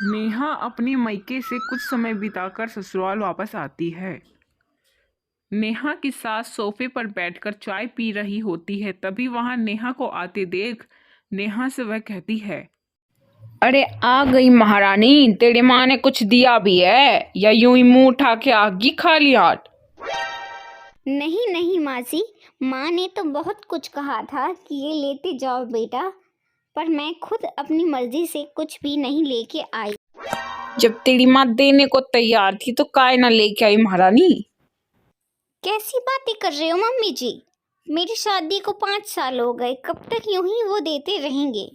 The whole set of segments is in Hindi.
नेहा अपने मायके से कुछ समय बिताकर ससुराल वापस आती है। नेहा की सास सोफे पर बैठकर चाय पी रही होती है। तभी वहां नेहा को आते देख नेहा से वह कहती है, अरे आ गई महारानी। तेरी माँ ने कुछ दिया भी है या यूं ही मुंह उठा के आ गई खाली हाथ? नहीं नहीं मासी, माँ ने तो बहुत कुछ कहा था कि ये लेते जाओ बेटा, पर मैं खुद अपनी मर्जी से कुछ भी नहीं लेके आई। जब तेरी माँ देने को तैयार थी तो काय ना लेके आई महारानी? कैसी बातें कर रहे हो मम्मी जी? मेरी शादी को 5 साल हो गए, कब तक यूं ही वो देते रहेंगे?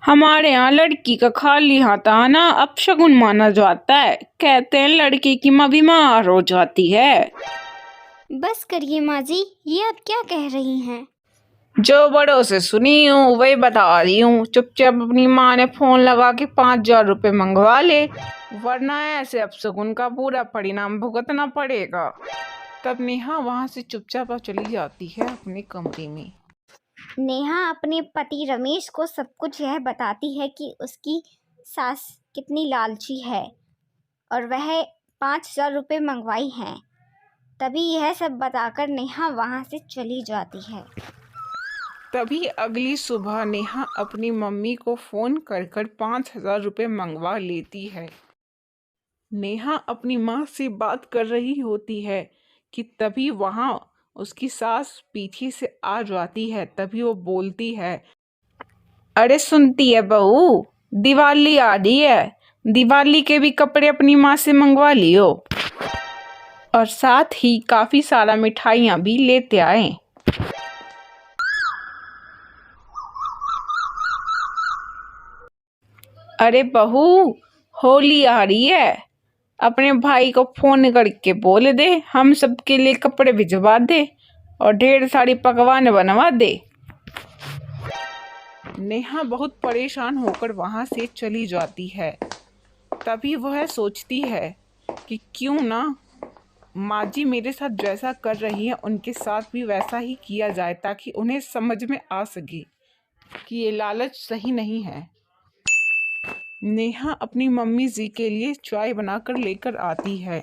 हमारे यहाँ लड़की का खाली हाथ आना अपशगुन माना जाता है। कहते हैं लड़की की माँ बीमार हो जाती है। बस करिए माँ जी, ये आप क्या कह रही हैं? जो बड़ों से सुनी हूँ वही बता रही हूँ। चुपचाप अपनी माँ ने फोन लगा के 5,000 रुपये मंगवा ले, वरना ऐसे अपशगुन का पूरा परिणाम भुगतना पड़ेगा। तब नेहा वहां से चुपचाप चली जाती है अपने कमरे में। नेहा अपने पति रमेश को सब कुछ यह बताती है कि उसकी सास कितनी लालची है और वह 5,000 रुपये मंगवाई हैं। तभी यह सब बताकर नेहा वहाँ से चली जाती है। तभी अगली सुबह नेहा अपनी मम्मी को फोन कर कर 5,000 रुपये मंगवा लेती है। नेहा अपनी माँ से बात कर रही होती है कि तभी वहाँ उसकी सास पीछे से आ जाती है। तभी वो बोलती है, अरे सुनती है बहू, दिवाली आ रही है, दिवाली के भी कपड़े अपनी माँ से मंगवा लियो और साथ ही काफी सारा मिठाइयाँ भी लेते आए। अरे बहू, होली आ रही है, अपने भाई को फोन करके बोल दे हम सबके लिए कपड़े भिजवा दे और ढेर सारी पकवान बनवा दे। नेहा बहुत परेशान होकर वहाँ से चली जाती है। तभी वह सोचती है कि क्यों ना माँ जी मेरे साथ जैसा कर रही हैं उनके साथ भी वैसा ही किया जाए, ताकि उन्हें समझ में आ सके कि ये लालच सही नहीं है। नेहा अपनी मम्मी जी के लिए चाय बनाकर लेकर आती है।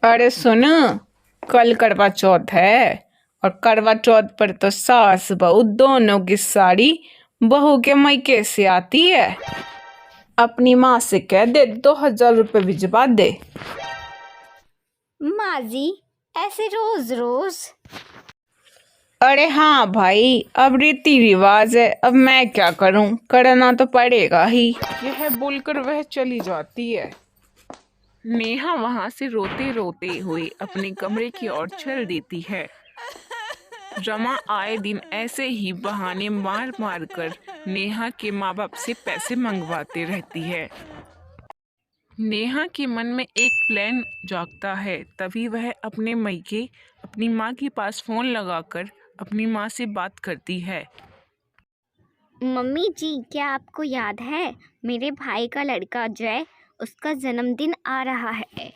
अरे सुन, कल करवा चौथ है और करवा चौथ पर तो सास बहू दोनों की साड़ी बहू के मायके से आती है। अपनी माँ से कह दे 2,000 रुपये भिजवा दे। माँ जी, ऐसे रोज रोज? अरे हाँ भाई, अब रीति रिवाज है, अब मैं क्या करूं, करना तो पड़ेगा ही। यह बोलकर वह चली जाती है। नेहा वहां से रोते रोते हुए अपने कमरे की ओर चल देती है। रमा आए दिन ऐसे ही बहाने मार मार कर नेहा के माँ बाप से पैसे मंगवाते रहती है। नेहा के मन में एक प्लान जागता है। तभी वह अपने मायके अपनी माँ के पास फोन लगाकर अपनी माँ से बात करती है। मम्मी जी, क्या आपको याद है मेरे भाई का लड़का जय, उसका जन्मदिन आ रहा है?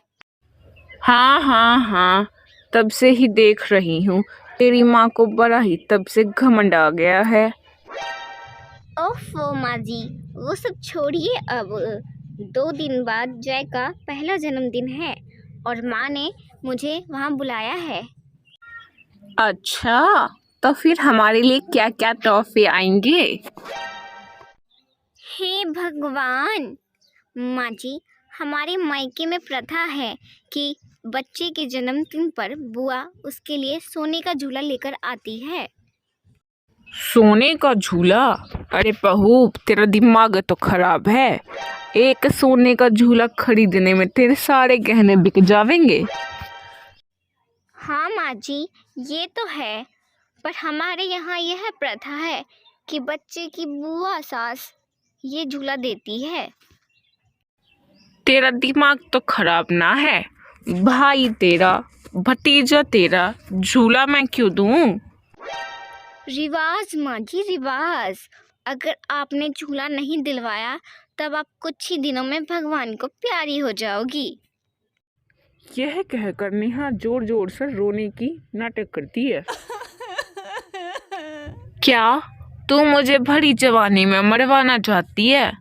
हाँ हाँ हाँ, तब से ही देख रही हूँ, तेरी माँ को बड़ा ही तब से घमंड आ गया है। ओफो माँ जी, वो सब छोड़िए। अब 2 दिन बाद जय का पहला जन्मदिन है और माँ ने मुझे वहाँ बुलाया है। अच्छा, तो फिर हमारे लिए क्या क्या तोहफे आएंगे? हे भगवान! माँ जी, हमारे मायके में प्रथा है कि बच्चे के जन्मदिन पर बुआ उसके लिए सोने का झूला लेकर आती है। सोने का झूला? अरे बहू, तेरा दिमाग तो खराब है। एक सोने का झूला खरीदने में तेरे सारे गहने बिक जावेंगे। हाँ माँ जी, ये तो है, पर हमारे यहाँ यह प्रथा है कि बच्चे की बुआ सास ये झूला देती है। तेरा दिमाग तो खराब ना है? भाई तेरा, भतीजा तेरा, झूला मैं क्यों दूं? रिवाज माँ जी, रिवाज। अगर आपने झूला नहीं दिलवाया तब आप कुछ ही दिनों में भगवान को प्यारी हो जाओगी। यह कहकर नेहा जोर जोर से रोने की नाटक करती है। क्या तू मुझे भरी जवानी में मरवाना चाहती है?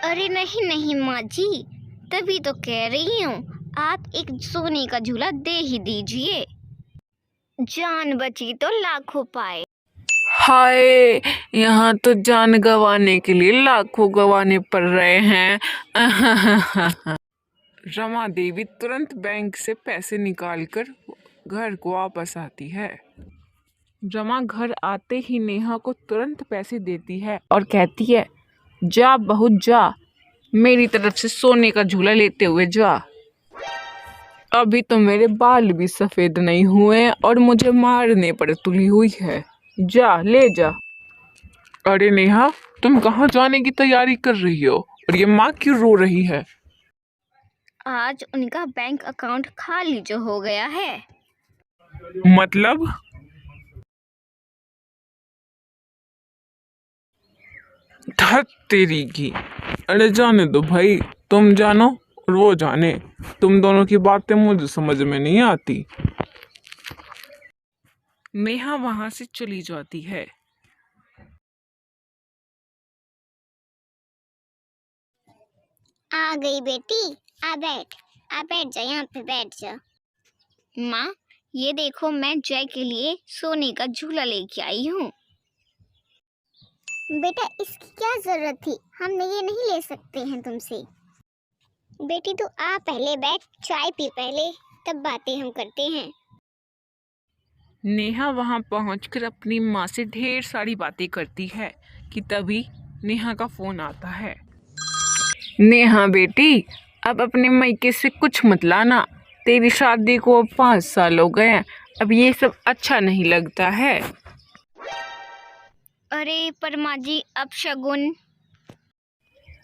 अरे नहीं नहीं माँ जी, तभी तो कह रही हूँ, आप एक सोने का झूला दे ही दीजिए। जान बची तो लाखों पाए। हाय, यहाँ तो जान गंवाने के लिए लाखों गंवाने पड़ रहे हैं। रमा देवी तुरंत बैंक से पैसे निकालकर घर को वापस आती है। रमा घर आते ही नेहा को तुरंत पैसे देती है और कहती है, जा बहू जा, मेरी तरफ से सोने का झूला लेते हुए जा। अभी तो मेरे बाल भी सफेद नहीं हुए और मुझे मारने पर तुली हुई है, जा ले जा। अरे नेहा, तुम कहाँ जाने की तैयारी कर रही हो और ये माँ क्यों रो रही है? आज उनका बैंक अकाउंट खाली जो हो गया है। मतलब? धत तेरी की। अरे जाने दो भाई, तुम जानो और वो जाने, तुम दोनों की बातें मुझे समझ में नहीं आती। नेहा वहां से चली जाती है। आ गई बेटी, आ बैठ जा, यहाँ पे बैठ जा। माँ, ये देखो मैं जय के लिए सोने का झूला लेके आई हूँ। बेटा इसकी क्या जरूरत थी, हम ये नहीं ले सकते हैं तुमसे। बेटी तू आ पहले बैठ, चाय पी पहले, तब बातें हम करते हैं। नेहा वहां पहुंचकर अपनी माँ से ढेर सारी बातें करती है कि तभी नेहा का फोन आता है। नेहा बेटी, अब अपने मायके से कुछ मत लाना, तेरी शादी को अब 5 साल हो गए हैं, अब ये सब अच्छा नहीं लगता है। अरे पर माँ जी, अब शगुन।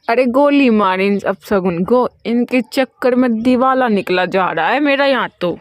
अरे गोली मार इन अपशगुन को, इनके चक्कर में दिवाला निकला जा रहा है मेरा यहाँ तो।